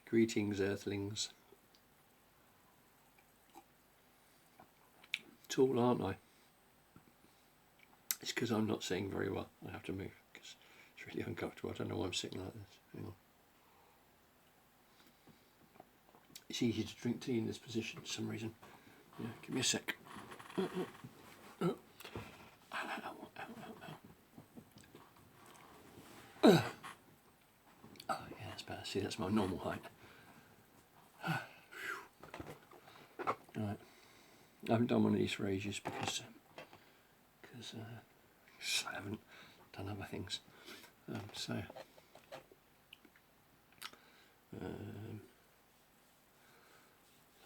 Greetings, Earthlings. Tall, aren't I? It's because I'm not seeing very well. I have to move because it's really uncomfortable. I don't know why I'm sitting like this. Hang on. It's easy to drink tea in this position for some reason. Yeah, give me a sec. Oh, yeah, that's better. See, that's my normal height. Right. I haven't done one of these for ages because I haven't done other things.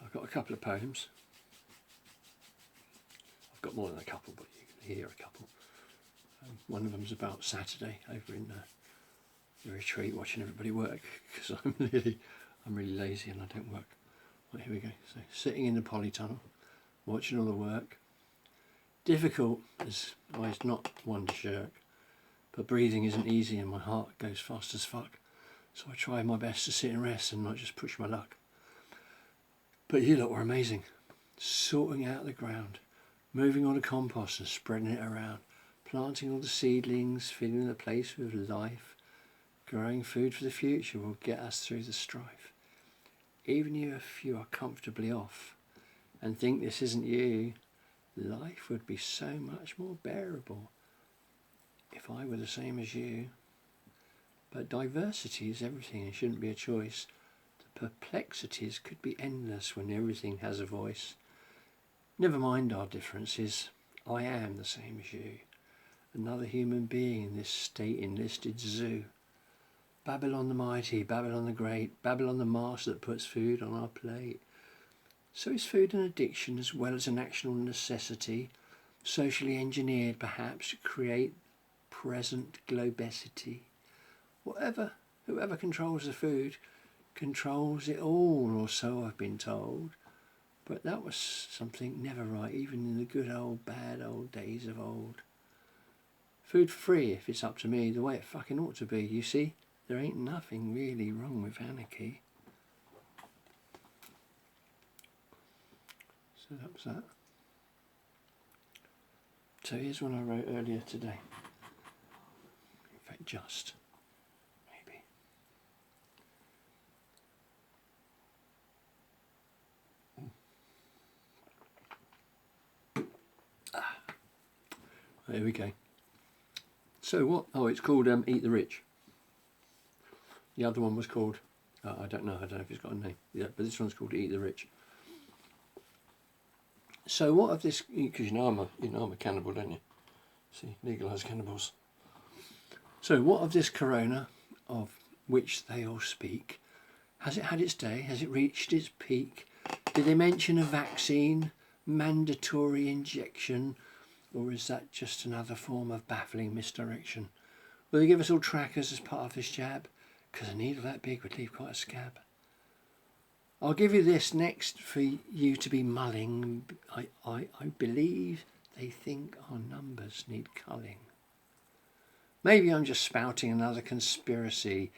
I've got a couple of poems. I've got more than a couple, but you can hear a couple. One of them's about Saturday over in the retreat, watching everybody work because I'm really lazy and I don't work. Right, here we go. So sitting in the polytunnel, watching all the work. Difficult, as I was not one to shirk, but breathing isn't easy and my heart goes fast as fuck. So I try my best to sit and rest and not just push my luck. But you lot were amazing. Sorting out the ground, moving all the compost and spreading it around, planting all the seedlings, filling the place with life, growing food for the future will get us through the strife. Even if you are comfortably off and think this isn't you, life would be so much more bearable if I were the same as you. But diversity is everything and shouldn't be a choice. The perplexities could be endless when everything has a voice. Never mind our differences, I am the same as you. Another human being in this state-enlisted zoo. Babylon the mighty, Babylon the great, Babylon the master that puts food on our plate. So is food an addiction as well as an actual necessity, socially engineered perhaps to create present globesity? Whoever controls the food controls it all, or so I've been told. But that was something never right, even in the good old bad old days of old. Food free, if it's up to me, the way it fucking ought to be. You see, there ain't nothing really wrong with anarchy. So that was that. So here's one I wrote earlier today. In fact, just maybe. There we go. So what? Oh, it's called Eat the Rich. The other one was called, I don't know if it's got a name. Yeah, but this one's called Eat the Rich. So what of this? Because you know I'm a cannibal, don't you? See, legalised cannibals. So what of this corona, of which they all speak? Has it had its day? Has it reached its peak? Did they mention a vaccine, mandatory injection, or is that just another form of baffling misdirection? Will they give us all trackers as part of this jab? Because a needle that big would leave quite a scab. I'll give you this next for you to be mulling. I believe they think our numbers need culling. Maybe I'm just spouting another conspiracy,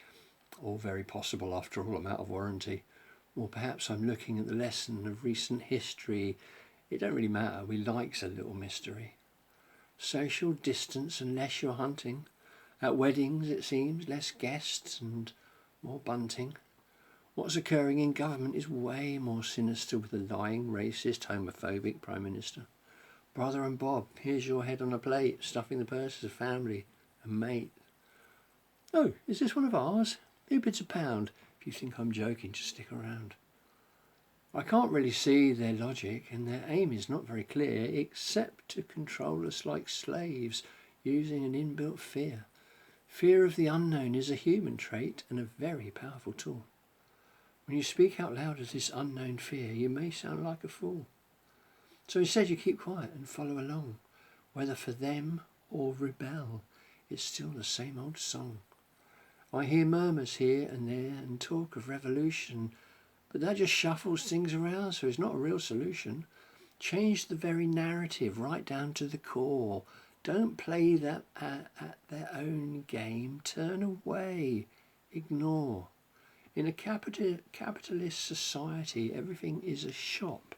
all very possible after all, I'm out of warranty. Or perhaps I'm looking at the lesson of recent history. It don't really matter, we likes a little mystery. Social distance unless you're hunting. At weddings, it seems, less guests and more bunting. What's occurring in government is way more sinister with a lying, racist, homophobic Prime Minister. Brother and Bob, here's your head on a plate, stuffing the purses of family and mate. Oh, is this one of ours? Who bids a pound? If you think I'm joking, just stick around. I can't really see their logic, and their aim is not very clear, except to control us like slaves, using an inbuilt fear. Fear of the unknown is a human trait and a very powerful tool. When you speak out loud of this unknown fear, you may sound like a fool. So instead you keep quiet and follow along. Whether for them or rebel, it's still the same old song. I hear murmurs here and there and talk of revolution, but that just shuffles things around, so it's not a real solution. Change the very narrative right down to the core. Don't play that at their own game. Turn away. Ignore. In a capitalist society, everything is a shop.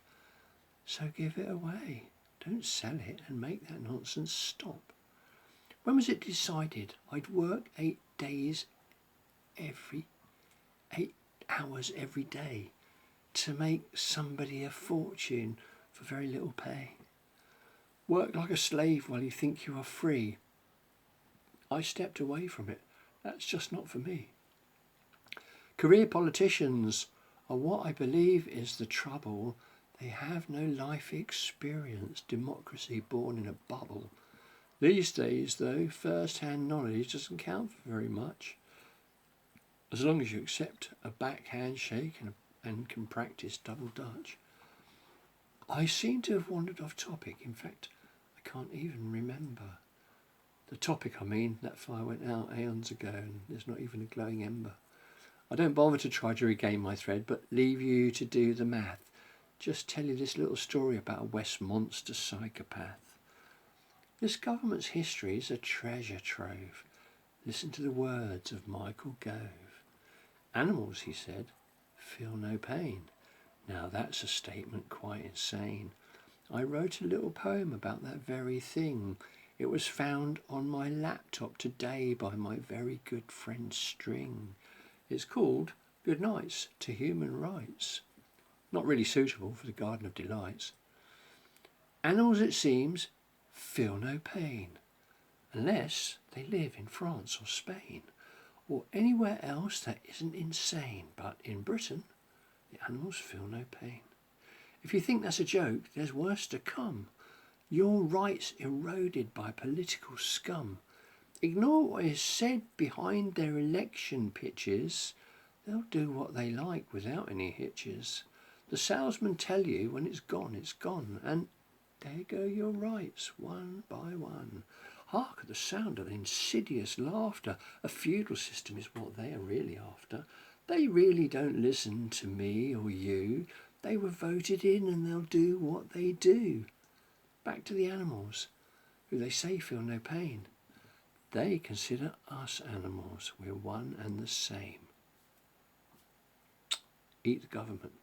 So give it away. Don't sell it and make that nonsense stop. When was it decided I'd work 8 hours every day to make somebody a fortune for very little pay? Work like a slave while you think you are free. I stepped away from it. That's just not for me. Career politicians are what I believe is the trouble. They have no life experience, democracy born in a bubble. These days, though, first-hand knowledge doesn't count for very much. As long as you accept a back handshake and can practice double Dutch. I seem to have wandered off topic. In fact, I can't even remember. The topic, I mean, that fire went out aeons ago and there's not even a glowing ember. I don't bother to try to regain my thread, but leave you to do the math. Just tell you this little story about a Westmonster psychopath. This government's history is a treasure trove. Listen to the words of Michael Gove. Animals, he said, feel no pain. Now that's a statement quite insane. I wrote a little poem about that very thing. It was found on my laptop today by my very good friend String. It's called Good Nights to Human Rights. Not really suitable for the Garden of Delights. Animals, it seems, feel no pain, unless they live in France or Spain, or anywhere else that isn't insane. But in Britain, the animals feel no pain. If you think that's a joke, there's worse to come. Your rights eroded by political scum. Ignore what is said behind their election pitches. They'll do what they like without any hitches. The salesmen tell you when it's gone, and there go your rights, one by one. Hark at the sound of insidious laughter. A feudal system is what they are really after. They really don't listen to me or you. They were voted in and they'll do what they do. Back to the animals, who they say feel no pain. They consider us animals. We're one and the same. Eat the government.